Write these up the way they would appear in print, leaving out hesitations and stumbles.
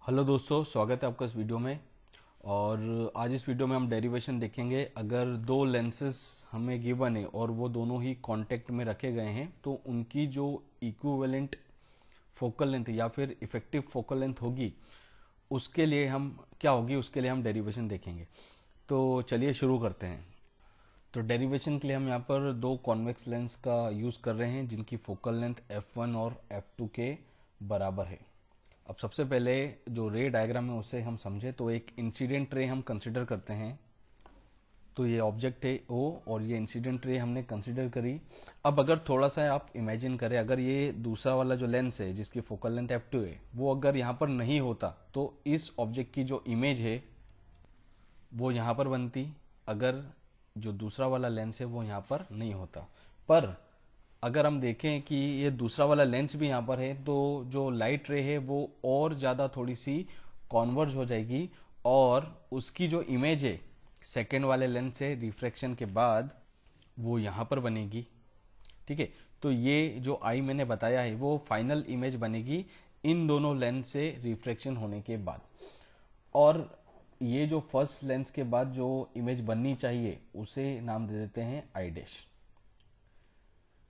Hello दोस्तों, स्वागत है आपका इस वीडियो में। और आज इस वीडियो में हम डेरिवेशन देखेंगे। अगर दो लेंसेस हमें गिवन है और वो दोनों ही कांटेक्ट में रखे गए हैं तो उनकी जो इक्विवेलेंट फोकल लेंथ या फिर इफेक्टिव फोकल लेंथ होगी उसके लिए हम क्या होगी उसके लिए हम डेरिवेशन देखेंगे। तो चलिए शुरू करते हैं। तो डेरिवेशन के लिए हम यहाँ पर दो कॉन्वेक्स लेंस का यूज़ कर रहे हैं जिनकी फोकल लेंथ f1 और f2 के बराबर है। अब सबसे पहले जो रे डायग्राम है उसे हम समझे तो एक इंसिडेंट रे हम कंसिडर करते हैं। तो ये ऑब्जेक्ट है O और ये इंसिडेंट रे हमने कंसिडर करी। अब अगर थोड़ा सा आप इमेजिन करें, अगर ये दूसरा वाला जो लेंस है जिसकी फोकल लेंथ f2 है वो अगर यहाँ पर नहीं होता तो इस ऑब्जेक्ट की जो इमेज है वो यहाँ पर बनती, अगर जो दूसरा वाला लेंस है वो यहाँ पर नहीं होता। पर अगर हम देखें कि ये दूसरा वाला लेंस भी यहाँ पर है तो जो लाइट रे है वो और ज़्यादा थोड़ी सी कॉन्वर्ज हो जाएगी और उसकी जो इमेज है सेकेंड वाले लेंस से रिफ्रैक्शन के बाद वो यहाँ पर बनेगी। ठीक है, तो ये जो आई मैंने बताया है वो फाइनल इमेज बनेगी इन दोनों लेंस से रिफ्रैक्शन होने के बाद। और ये जो फर्स्ट लेंस के बाद जो इमेज बननी चाहिए उसे नाम दे देते हैं आई डैश।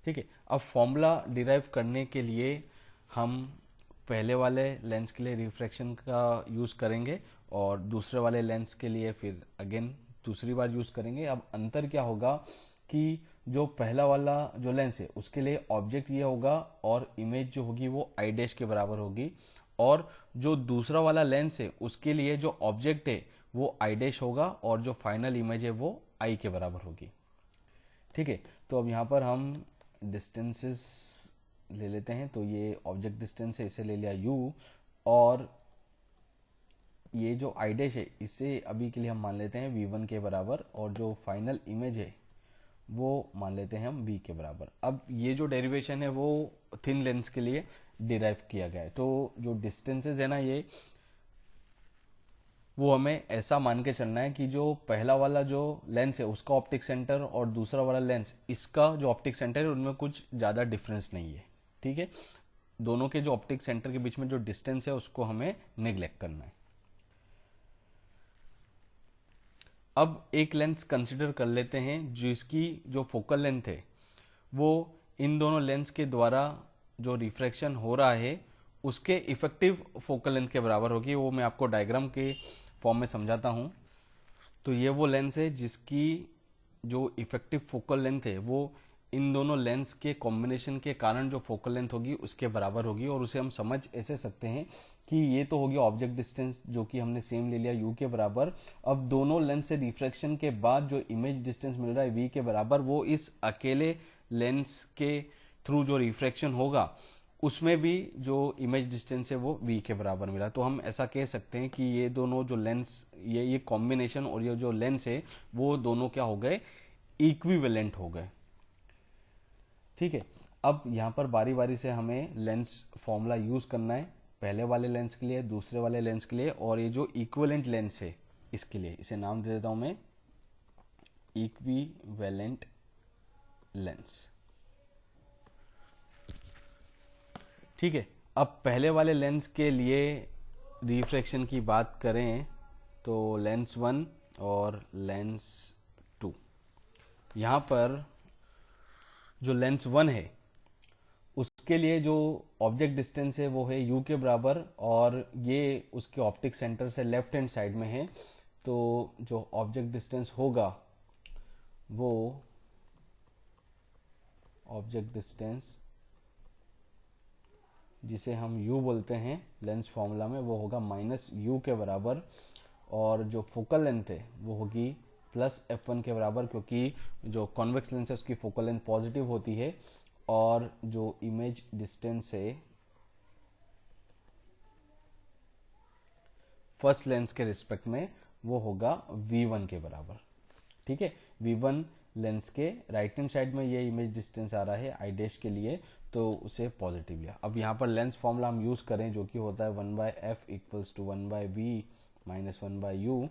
ठीक है, अब फॉर्मूला डिराइव करने के लिए हम पहले वाले लेंस के लिए रिफ्रैक्शन का यूज करेंगे और दूसरे वाले लेंस के लिए फिर अगेन दूसरी बार यूज करेंगे। अब अंतर क्या होगा कि जो पहला वाला जो लेंस है उसके लिए ऑब्जेक्ट ये होगा और इमेज जो होगी वो आई डैश के बराबर होगी, और जो दूसरा वाला लेंस है उसके लिए जो ऑब्जेक्ट है वो आई डैश होगा और जो फाइनल इमेज है वो आई के बराबर होगी। ठीक है, तो अब यहाँ पर हम डिस्टेंसेस ले लेते हैं। तो ये ऑब्जेक्ट डिस्टेंस है, इसे ले लिया u, और ये जो आई डैश है इसे अभी के लिए हम मान लेते हैं v1 के बराबर, और जो फाइनल इमेज है वो मान लेते हैं हम v के बराबर। अब ये जो डेरिवेशन है वो थिन लेंस के लिए डिराइव किया गया है। तो जो डिस्टेंसेस है ना, ये वो हमें ऐसा मान के चलना है कि जो पहला वाला जो लेंस है उसका ऑप्टिक सेंटर और दूसरा वाला लेंस इसका जो ऑप्टिक सेंटर है उनमें कुछ ज्यादा डिफरेंस नहीं है। ठीक है, दोनों के जो ऑप्टिक सेंटर के बीच में जो डिस्टेंस है उसको हमें नेग्लेक्ट करना है। अब एक लेंस कंसिडर कर लेते हैं जिसकी जो फोकल लेंथ है वो इन दोनों लेंस के द्वारा जो रिफ्रैक्शन हो रहा है उसके इफेक्टिव फोकल लेंथ के बराबर होगी। वो मैं आपको डायग्राम के फॉर्म में समझाता हूं। तो ये वो लेंस है जिसकी जो इफेक्टिव फोकल लेंथ है वो इन दोनों लेंस के कॉम्बिनेशन के कारण जो फोकल लेंथ होगी उसके बराबर होगी, और उसे हम समझ ऐसे सकते हैं कि ये तो होगी ऑब्जेक्ट डिस्टेंस जो कि हमने सेम ले लिया u के बराबर। अब दोनों लेंस से रिफ्रैक्शन के बाद जो इमेज डिस्टेंस मिल रहा है v के बराबर, वो इस अकेले लेंस के थ्रू जो रिफ्रैक्शन होगा उसमें भी जो इमेज डिस्टेंस है वो v के बराबर मिला। तो हम ऐसा कह सकते हैं कि ये दोनों जो लेंस, ये कॉम्बिनेशन और ये जो लेंस है वो दोनों क्या हो गए, इक्विवेलेंट हो गए। ठीक है, अब यहां पर बारी बारी से हमें लेंस फॉर्मूला यूज करना है, पहले वाले लेंस के लिए, दूसरे वाले लेंस के लिए, और ये जो इक्विवेलेंट लेंस है इसके लिए, इसे नाम दे देता हूं मैं इक्विवेलेंट लेंस। ठीक है, अब पहले वाले लेंस के लिए रिफ्रैक्शन की बात करें तो लेंस 1 और लेंस 2, यहां पर जो लेंस 1 है उसके लिए जो ऑब्जेक्ट डिस्टेंस है वो है u के बराबर, और ये उसके ऑप्टिक सेंटर से लेफ्ट हैंड साइड में है। तो जो ऑब्जेक्ट डिस्टेंस होगा वो ऑब्जेक्ट डिस्टेंस जिसे हम u बोलते हैं लेंस फॉर्मूला में, वो होगा माइनस u के बराबर, और जो फोकल लेंथ है वो होगी प्लस f1 के बराबर, क्योंकि जो कॉन्वेक्स लेंस है उसकी फोकल लेंथ पॉजिटिव होती है, और जो इमेज डिस्टेंस है फर्स्ट लेंस के रिस्पेक्ट में वो होगा v1 के बराबर। ठीक है, v1 लेंस के राइट हैंड साइड में ये इमेज डिस्टेंस आ रहा है आई डैश के लिए, तो उसे पॉजिटिव लिया। अब यहाँ पर लेंस फॉर्मूला हम यूज करें जो कि होता है 1/f equals to 1/v minus 1/u।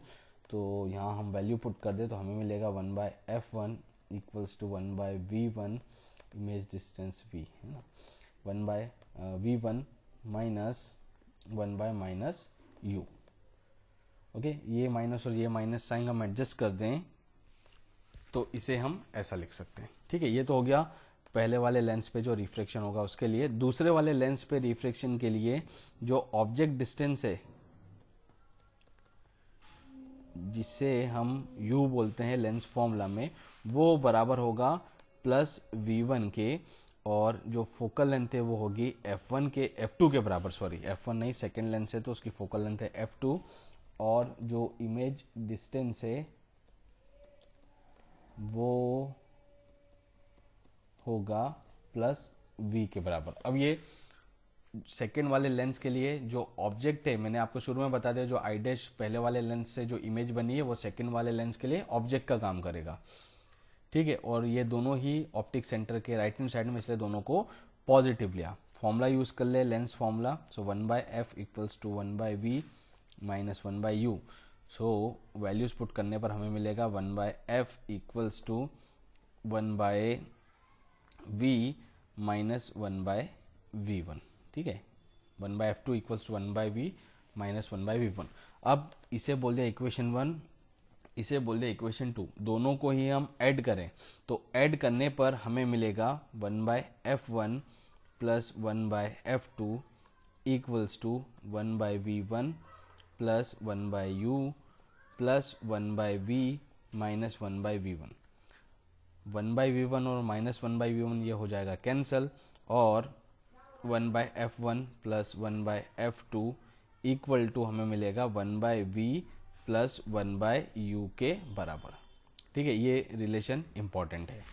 तो यहाँ हम वैल्यू पुट कर दे तो हमें मिलेगा 1/f1 equals to 1/v1 image distance v, है ना, 1/v1 minus 1/-u। U. Okay, ये माइनस और ये माइनस साइन हम एडजस्ट कर दें तो इसे हम ऐसा लिख सकते हैं। ठीक है, ये तो हो गया पहले वाले लेंस पे जो रिफ्रैक्शन होगा उसके लिए। दूसरे वाले लेंस पे रिफ्रैक्शन के लिए जो ऑब्जेक्ट डिस्टेंस है जिसे हम u बोलते हैं लेंस फॉर्मूला में, वो बराबर होगा प्लस v1 के, और जो फोकल लेंथ है वो होगी f1 के f2 के बराबर। सॉरी, f1 नहीं, सेकेंड लेंस है तो उसकी फोकल लेंथ है f2, और जो इमेज डिस्टेंस है वो होगा प्लस v के बराबर। अब ये सेकेंड वाले लेंस के लिए जो ऑब्जेक्ट है, मैंने आपको शुरू में बता दिया, जो आई डैश पहले वाले लेंस से जो इमेज बनी है वो सेकेंड वाले लेंस के लिए ऑब्जेक्ट का काम करेगा। ठीक है, और ये दोनों ही ऑप्टिक सेंटर के राइट हैंड साइड में, इसलिए दोनों को पॉजिटिव लिया। फॉर्मूला यूज कर ले, lens formula. So 1/f equals to 1/v minus 1/u। So values put करने पर हमें मिलेगा 1/f equals to 1/v minus 1/v1। ठीक है, 1/f2 equals to 1/v minus 1/v1। अब इसे बोल दिया इक्वेशन 1, इसे बोल दिया इक्वेशन 2, दोनों को ही हम ऐड करें तो ऐड करने पर हमें मिलेगा 1/f1 plus 1/f2 equals to 1/v1 plus 1/u plus 1/v minus 1/v1। 1/v1 और माइनस 1/v1 ये हो जाएगा कैंसल, और 1/f1 plus 1/f2 equal to हमें मिलेगा 1/v प्लस 1/u के बराबर। ठीक है, ये रिलेशन इंपॉर्टेंट है।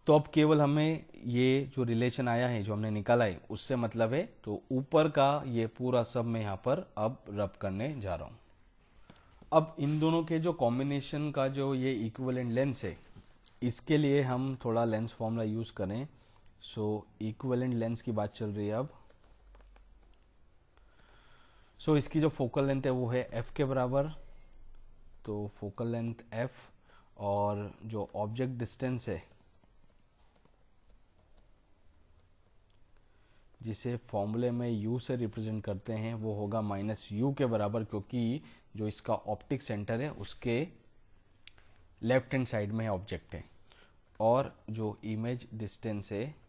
तो अब केवल हमें ये जो रिलेशन आया है, जो हमने निकाला है, उससे मतलब है। तो ऊपर का ये पूरा सब मैं यहाँ पर अब रब करने जा रहा हूं। अब इन दोनों के जो कॉम्बिनेशन का जो ये इक्विवेलेंट लेंस है, इसके लिए हम थोड़ा लेंस फॉर्मूला यूज करें। सो इक्विवेलेंट लेंस की बात चल रही है अब। सो इसकी जो फोकल लेंथ है वो है f के बराबर, तो फोकल लेंथ f, और जो ऑब्जेक्ट डिस्टेंस है जिसे फॉर्मूले में u से रिप्रेजेंट करते हैं वो होगा माइनस u के बराबर, क्योंकि जो इसका ऑप्टिक सेंटर है उसके लेफ्ट हैंड साइड में ऑब्जेक्ट है, और जो इमेज डिस्टेंस है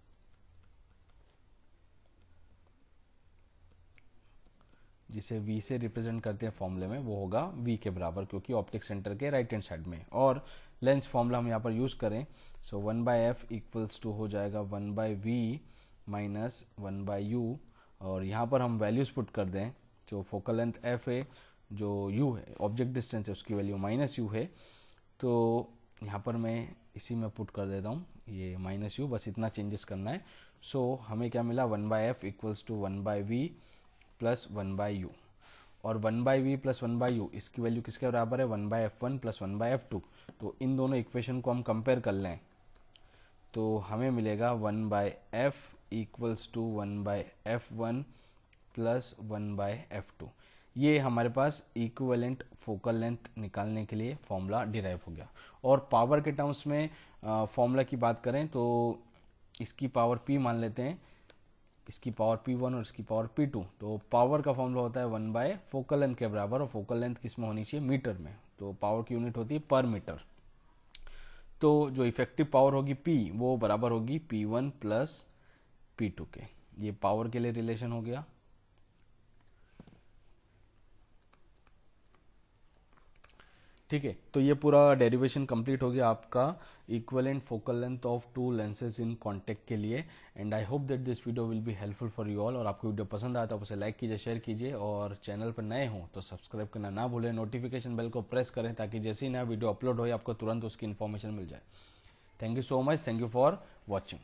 जिसे v से रिप्रेजेंट करते हैं फॉर्मूले में वो होगा v के बराबर, क्योंकि ऑप्टिक सेंटर के राइट हैंड साइड में। और लेंस फॉर्मूला हम यहाँ पर यूज करें, सो 1/f इक्वल्स टू हो जाएगा 1/v माइनस 1/u, और यहाँ पर हम वैल्यूज पुट कर दें। जो फोकल लेंथ f है, जो u है ऑब्जेक्ट डिस्टेंस है, उसकी वैल्यू माइनस u है, तो यहाँ पर मैं इसी में पुट कर देता हूँ ये माइनस u, बस इतना चेंजेस करना है। सो हमें क्या मिला, 1/f equals to 1/v plus 1/u, और 1/v प्लस 1/u इसकी वैल्यू किसके बराबर है, 1/f1 प्लस 1/f2। तो इन दोनों इक्वेशन को हम कंपेयर कर लें तो हमें मिलेगा 1/f equals to 1/f1 plus 1/f2। ये हमारे पास इक्विवेलेंट फोकल लेंथ निकालने के लिए फॉर्मूला डिराइव हो गया। और पावर के टर्म्स में फॉर्मूला की बात करें तो इसकी पावर p मान लेते हैं, इसकी पावर p1 और इसकी पावर p2। तो पावर का फॉर्मूला होता है 1/ फोकल लेंथ के बराबर, और फोकल लेंथ किस में होनी चाहिए, मीटर में, तो पावर की यूनिट होती है पर मीटर। तो जो इफेक्टिव पावर होगी p, वो बराबर होगी p1 प्लस p2 के। ये पावर के लिए रिलेशन हो गया। ठीक है, तो ये पूरा डेरिवेशन कंप्लीट हो गया आपका equivalent focal length of to lenses in contact के लिए। And I hope that this video will be helpful for you all. और आपको वीडियो पसंद आया तो आप उसे लाइक कीजिए, शेयर कीजिए, और चैनल पर नए हो तो सब्सक्राइब करना ना भूलें, नोटिफिकेशन बेल को प्रेस करें ताकि जैसे ही नया वीडियो अपलोड हो आपको तुरंत उसकी इन्फॉर्मेशन मिल जाए। Thank you so much, thank you for watching.